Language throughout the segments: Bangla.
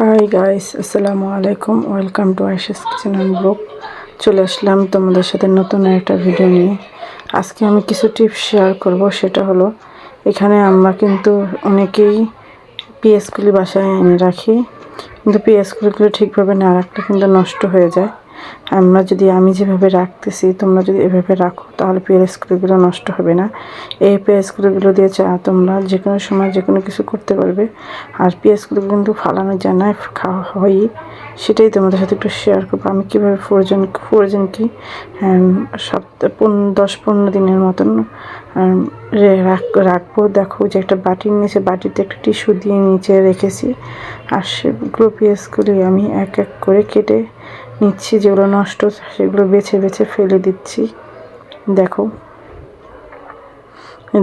হাই গাইস, আসসালামু আলাইকুম। Welcome to Ayesha's kitchen and blog. চলে আসলাম তোমাদের সাথে নতুন একটা ভিডিও নিয়ে। আজকে আমি কিছু টিপস শেয়ার করব। সেটা হলো, এখানে আমরা কিন্তু অনেকেই পেঁয়াজগুলি বাসায় এনে রাখি, কিন্তু পেঁয়াজগুলিগুলো ঠিকভাবে না রাখলে কিন্তু নষ্ট হয়ে যায়। আমি যেভাবে রাখতেছি, তোমরা যদি এভাবে রাখো তাহলে পেঁয়াজগুলো নষ্ট হবে না। এই পেঁয়াজগুলো দিয়ে তোমরা যে কোনো সময় যে কোনো কিছু করতে পারবে। আর পেঁয়াজগুলো কিন্তু ফালানো যায় না, খাওয়া হয়ই। সেটাই তোমাদের সাথে একটু শেয়ার করবো আমি কীভাবে ফ্রোজেন কি সপ্তাহ 10-15 দিনের মতন রাখবো। দেখো যে একটা বাটির নিচে, বাটিতে একটা টিস্যু দিয়ে নিচে রেখেছি। আর সেগুলো পেঁয়াজগুলি আমি এক এক করে কেটে নিচ্ছি। যেগুলো নষ্ট সেগুলো বেছে বেছে ফেলে দিচ্ছি। দেখো,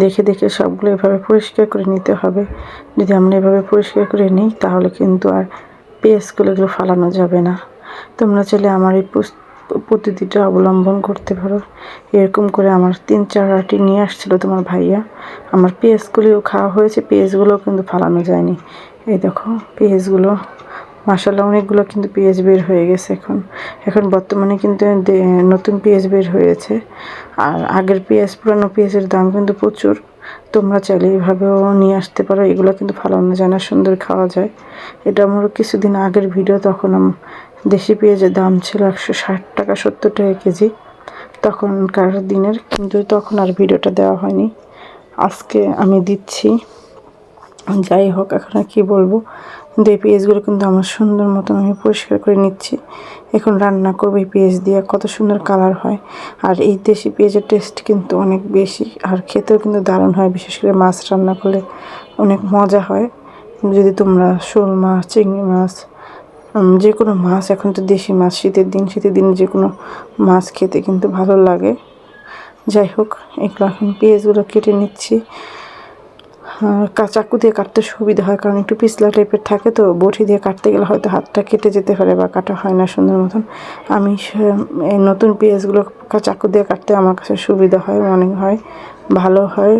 দেখে দেখে সবগুলো এভাবে পরিষ্কার করে নিতে হবে। যদি আমরা এভাবে পরিষ্কার করে নিই তাহলে কিন্তু আর পেঁয়াজগুলো এগুলো ফালানো যাবে না। তোমরা চাইলে আমার এই পদ্ধতিটা অবলম্বন করতে পারো। এরকম করে আমার 3-4 আটি নিয়ে আসছিলো তোমার ভাইয়া। আমার পেঁয়াজগুলিও খাওয়া হয়েছে, পেঁয়াজগুলোও কিন্তু ফালানো যায়নি। এই দেখো পেঁয়াজগুলো, মাশাআল্লাহ অনেকগুলো কিন্তু পেঁয়াজ বের হয়ে গেছে। এখন বর্তমানে কিন্তু নতুন পেঁয়াজ বের হয়েছে। আর আগের পুরানো পেঁয়াজের দাম কিন্তু প্রচুর। তোমরা চাইলে এইভাবেও নিয়ে আসতে পারো। এগুলো কিন্তু ফালানো যায় না, সুন্দর খাওয়া যায়। এটা আমার কিছুদিন আগের ভিডিও। তখন দেশি পেঁয়াজের দাম ছিল 160 টাকা, 70 টাকা কেজি তখনকার দিনের। কিন্তু তখন আর ভিডিওটা দেওয়া হয়নি, আজকে আমি দিচ্ছি। যাই হোক, এখন আর কী বলবো। কিন্তু এই পেঁয়াজগুলো কিন্তু আমার সুন্দর মতন আমি পরিষ্কার করে নিচ্ছি। এখন রান্না করবো এই পেঁয়াজ দিয়ে, কত সুন্দর কালার হয়। আর এই দেশি পেঁয়াজের টেস্ট কিন্তু অনেক বেশি, আর খেতেও কিন্তু দারুণ হয়। বিশেষ করে মাছ রান্না করলে অনেক মজা হয়। যদি তোমরা শোল মাছ, চিংড়ি মাছ, যে কোনো মাছ, এখন তো দেশি মাছ, শীতের দিন যে কোনো মাছ খেতে কিন্তু ভালো লাগে। যাই হোক, এগুলো এখন পেঁয়াজগুলো কেটে নিচ্ছি। চাকু দিয়ে কাটতে সুবিধা হয়, কারণ একটু পিছলা টাইপের থাকে, তো বটি দিয়ে কাটতে গেলে হয়তো হাতটা কেটে যেতে পারে বা কাটা হয় না সুন্দর মতন। আমি এই নতুন পেঁয়াজগুলো চাকু দিয়ে কাটতে আমার কাছে সুবিধা হয়, মনে হয় ভালো হয়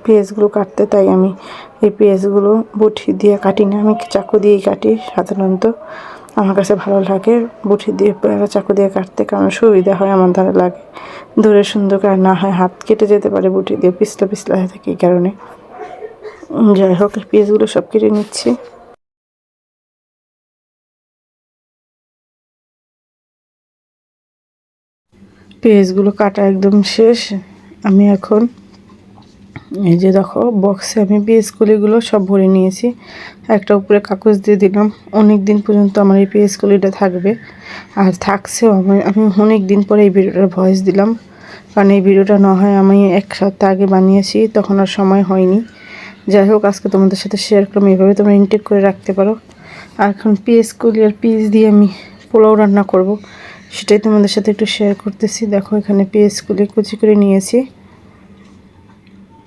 পেঁয়াজগুলো কাটতে। তাই আমি এই পেঁয়াজগুলো বটি দিয়ে কাটি না, আমি চাকু দিয়েই কাটি সাধারণত। আমার কাছে ভালো লাগে বটি দিয়ে চাকু দিয়ে কাটতে, কারণ সুবিধা হয়, আমার ধারে লাগে ধরে সুন্দর করে, না হয় হাত কেটে যেতে পারে বটি দিয়ে, পিছলা হয়ে থাকে এই কারণে। যাই হোক, পেঁয়াজগুলো সব কেটে নিচ্ছি। পেঁয়াজগুলো কাটা একদম শেষ। আমি এখন এই যে দেখো, বক্সে আমি পেঁয়াজকলিগুলো সব ভরে নিয়েছি। একটা উপরে কাগজ দিয়ে দিলাম। অনেক দিন পর্যন্ত আমার এই পেঁয়াজকলিটা থাকবে, আর থাকছেও। আমি অনেক দিন পরে এই ভিডিওটার ভয়েস দিলাম, কারণ এই ভিডিওটা না হয় আমি 1 সপ্তাহ আগে বানিয়েছি, তখন আর সময় হয়নি। যাই হোক, আজকে তোমাদের সাথে শেয়ার করলাম। এইভাবে তোমরা ইনটেক করে রাখতে পারো। আর এখন পেঁয়াজকলি আর পিস দিয়ে আমি পোলাও রান্না করব, সেটাই তোমাদের সাথে একটু শেয়ার করতেছি। দেখো, এখানে পেঁয়াজকলি কুচি করে নিয়েছি।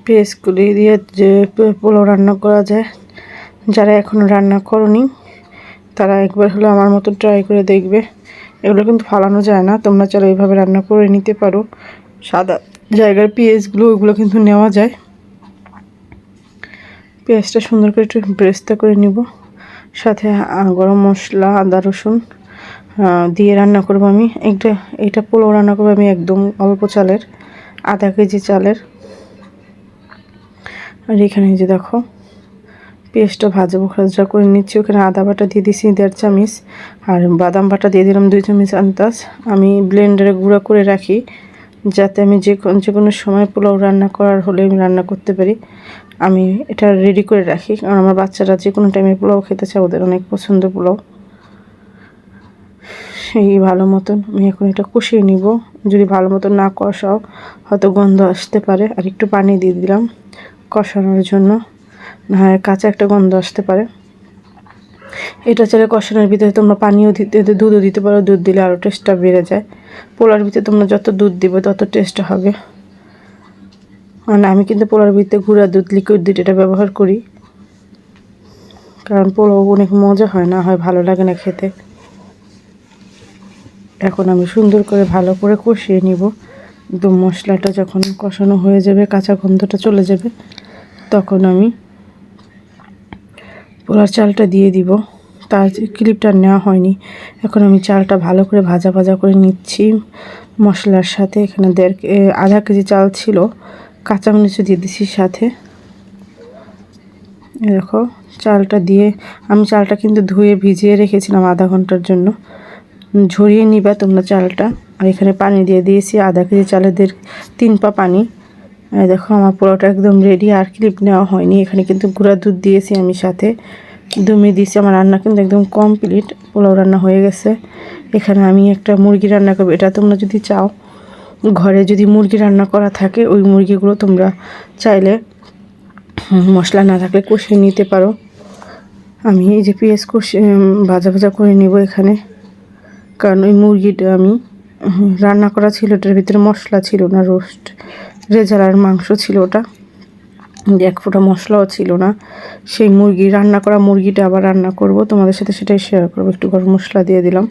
পেঁয়াজকলি দিয়ে যে পোলাও রান্না করা যায়, যারা এখনও রান্না করনি তারা একবার হলো আমার মতো ট্রাই করে দেখবে। এগুলো কিন্তু ফালানো যায় না, তোমরা চাইলে এইভাবে রান্না করে নিতে পারো। সাদা জায়গার পেঁয়াজগুলো ওইগুলো কিন্তু নেওয়া যায়। পেঁয়াজটা সুন্দর করে একটু ব্রেস্তা করে নিব, সাথে গরম মশলা, আদা রসুন দিয়ে রান্না করব আমি। এইটা পোলাও রান্না করবো আমি একদম অল্প চালের, আধা কেজি চালের। আর এখানে যে দেখো, পেঁয়াজটা ভাজা করে নিচ্ছি। ওখানে আদা বাটা দিয়ে দিচ্ছি 1.5 চামচ, আর বাদাম বাটা দিয়ে দিলাম 2 চামচ আন্দাজ। আমি ব্লেন্ডারে গুঁড়া করে রাখি, যাতে আমি যে কোনো সময় পোলাও রান্না করার হলে আমি রান্না করতে পারি। আমি এটা রেডি করে রাখি, কারণ আমার বাচ্চারা যে কোনো টাইমে পোলাও খেতে চায়, ওদের অনেক পছন্দ পোলাও। সেই ভালো মতন আমি এখন এটা কষিয়ে নিব। যদি ভালো মতন না কষাও হয়তো গন্ধ আসতে পারে, আর একটু পানি দিয়ে দিলাম কষানোর জন্য, না হয় কাঁচা একটা গন্ধ আসতে পারে। এটা চাইলে কষানোর ভিতরে তোমরা পানিও দুধও দিতে পারো। দুধ দিলে আরও টেস্টটা বেড়ে যায়। পোলার ভিতরে তোমরা যত দুধ দিবে তত টেস্ট হবে। মানে আমি কিন্তু পোলার ভিতরে গুঁড়া দুধ, লিকুইড দুধ এটা ব্যবহার করি, কারণ পোলাও অনেক মজা হয়, না হয় ভালো লাগে না খেতে। এখন আমি সুন্দর করে ভালো করে কষিয়ে নিব। একদম মশলাটা যখন কষানো হয়ে যাবে, কাঁচা গন্ধটা চলে যাবে, তখন আমি পোলার চালটা দিয়ে দিব। তার ক্লিপটা নেওয়া হয়নি। এখন আমি চালটা ভালো করে ভাজা ভাজা করে নিচ্ছি মশলার সাথে। এখানে আধা কেজি চাল ছিল, কাঁচামরিচও দিয়ে দিচ্ছি সাথে। দেখো চালটা দিয়ে আমি চালটা কিন্তু ধুয়ে ভিজিয়ে রেখেছিলাম আধা ঘন্টার জন্য। ঝরিয়ে নিবা তোমরা চালটা। আর এখানে পানি দিয়ে দিয়েছি, আধা কেজি চালে 3 পা পানি। দেখো আমার পোলাওটা একদম রেডি, আর ক্লিপ নেওয়া হয়নি। এখানে কিন্তু গুঁড়া দুধ দিয়েছি আমি সাথে, দমে দিয়েছি। আমার রান্না কিন্তু একদম কমপ্লিট, পোলাও রান্না হয়ে গেছে। এখানে আমি একটা মুরগি রান্না করবো। এটা তোমরা যদি চাও, ঘরে যদি মুরগি রান্না করা থাকে, ওই মুরগিগুলো তোমরা চাইলে মশলা না থাকলে কষিয়ে নিতে পারো। আমি এই যে পেঁয়াজ ভাজা ভাজা করে নেব এখানে, কারণ ওই মুরগিটা আমি রান্না করা ছিল, ওটার ভিতরে মশলা ছিল না, রোস্ট রেজালার মাংস ছিল ওটা, 1 ফোঁটা মশলাও ছিল না। সেই রান্না করা মুরগিটা আবার রান্না করব, তোমাদের সাথে সেটাই শেয়ার করবো। একটু গরম মশলা দিয়ে দিলাম,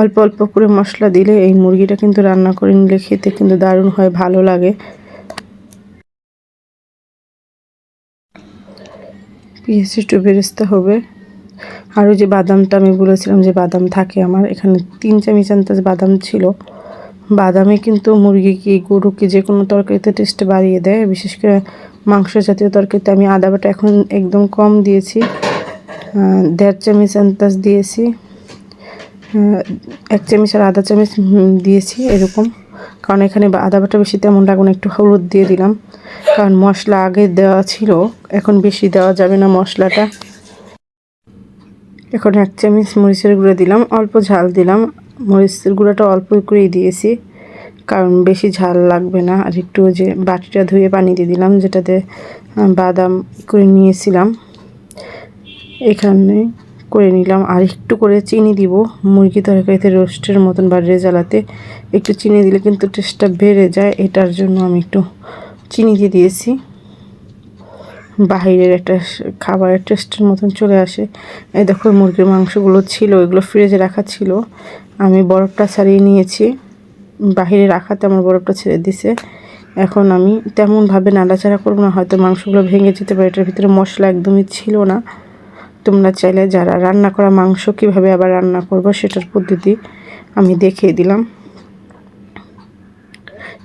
অল্প অল্প করে মশলা দিলে এই মুরগিটা কিন্তু রান্না করে নিলে খেতে কিন্তু দারুণ হয়, ভালো লাগে। পেঁয়াজ একটু বেরেস্তা হবে। আরও যে বাদামটা আমি বলেছিলাম যে বাদাম থাকে আমার, এখানে 3 চামচ আন্দাজ বাদাম ছিল। বাদামে কিন্তু মুরগি গরুকে যে কোনো তরকারিতে টেস্ট বাড়িয়ে দেয়, বিশেষ করে মাংস জাতীয় তরকারিতে। আমি আদা বাটা এখন একদম কম দিয়েছি, 1.5 চামচ আন্দাজ দিয়েছি, 1 চামচ আর আধা চামচ দিয়েছি এরকম। কারণ এখানে আদা বাটা বেশি তেমন লাগবে না। একটু হলুদ দিয়ে দিলাম, কারণ মশলা আগে দেওয়া ছিল, এখন বেশি দেওয়া যাবে না মশলাটা। এখন 1 চামচ মরিচের গুঁড়ো দিলাম, অল্প ঝাল দিলাম। মরিচের গুঁড়োটা অল্প করেই দিয়েছি, কারণ বেশি ঝাল লাগবে না। আর একটু যে বাটিটা ধুয়ে পানি দিয়ে দিলাম, যেটাতে বাদাম করে নিয়েছিলাম, এখানে করে নিলাম। আর একটু করে চিনি দিব, মুরগি তরকারিতে রোস্টের মতন বা রেজালাতে একটু চিনি দিলে কিন্তু টেস্টটা বেড়ে যায়, এটার জন্য আমি একটু চিনি দিয়ে দিয়েছি। বাহিরের একটা খাবারের টেস্টের মতন চলে আসে। এই দেখো মুরগির মাংসগুলো ছিল, এগুলো ফ্রিজে রাখা ছিল, আমি বরফটা ছাড়িয়ে নিয়েছি। বাহিরে রাখাতে আমার বরফটা ছেড়ে দিছে। এখন আমি তেমনভাবে নাড়াচাড়া করবো না, হয়তো মাংসগুলো ভেঙে যেতে পারে। এটার ভিতরে মশলা একদমই ছিল না। তোমরা চাইলে যারা রান্না করা মাংস কীভাবে আবার রান্না করবো সেটার পদ্ধতি আমি দেখিয়ে দিলাম।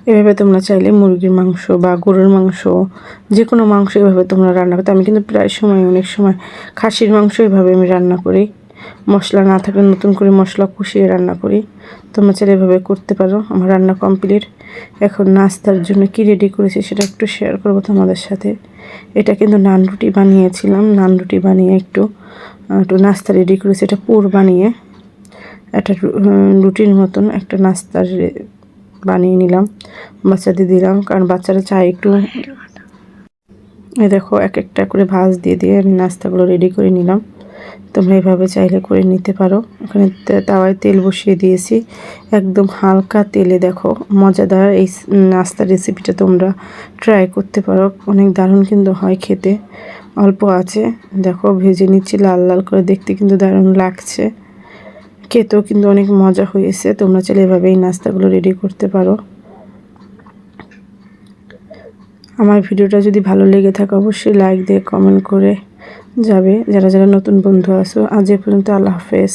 এভাবে তোমরা চাইলে মুরগির মাংস বা গরুর মাংস, যে কোনো মাংস এভাবে তোমরা রান্না করতে। আমি কিন্তু প্রায় সময়, অনেক সময় খাসির মাংস এভাবে আমি রান্না করি, মশলা না থাকলে নতুন করে মশলা কষিয়ে রান্না করি। তোমরা চাইলে এভাবে করতে পারো। আমার রান্না কমপ্লিট। এখন নাস্তার জন্য কি রেডি করেছি সেটা একটু শেয়ার করবো তোমাদের সাথে। এটা কিন্তু নান রুটি বানিয়েছিলাম, নান রুটি বানিয়ে একটু নাস্তা রেডি করেছি। এটা পুর বানিয়ে একটা রুটির মতন একটা নাস্তা বানিয়ে নিলাম, বাচ্চাদের দিলাম, কারণ বাচ্চারা চায় একটু। এই দেখো এক একটা করে ভাঁজ দিয়ে দিয়ে আমি নাস্তাগুলো রেডি করে নিলাম। তোমরা এভাবে চাইলে করে নিতে পারো। ওখানে তাওয়ায় তেল বসিয়ে দিয়েছি, একদম হালকা তেলে। দেখো মজাদার এই নাস্তার রেসিপিটা তোমরা ট্রাই করতে পারো, অনেক দারুণ কিন্তু হয় খেতে। অল্প আছে দেখো ভেজে নিচ্ছি লাল লাল করে, দেখতে কিন্তু দারুণ লাগছে, খেতেও কিন্তু অনেক মজা হয়েছে। তোমরা চাইলে এভাবে এই নাস্তাগুলো রেডি করতে পারো। আমার ভিডিওটা যদি ভালো লেগে থাকে অবশ্যই লাইক দিয়ে কমেন্ট করে যাবে। যারা যারা নতুন বন্ধু আছো, আজ এ পর্যন্ত, আল্লাহ হাফেজ।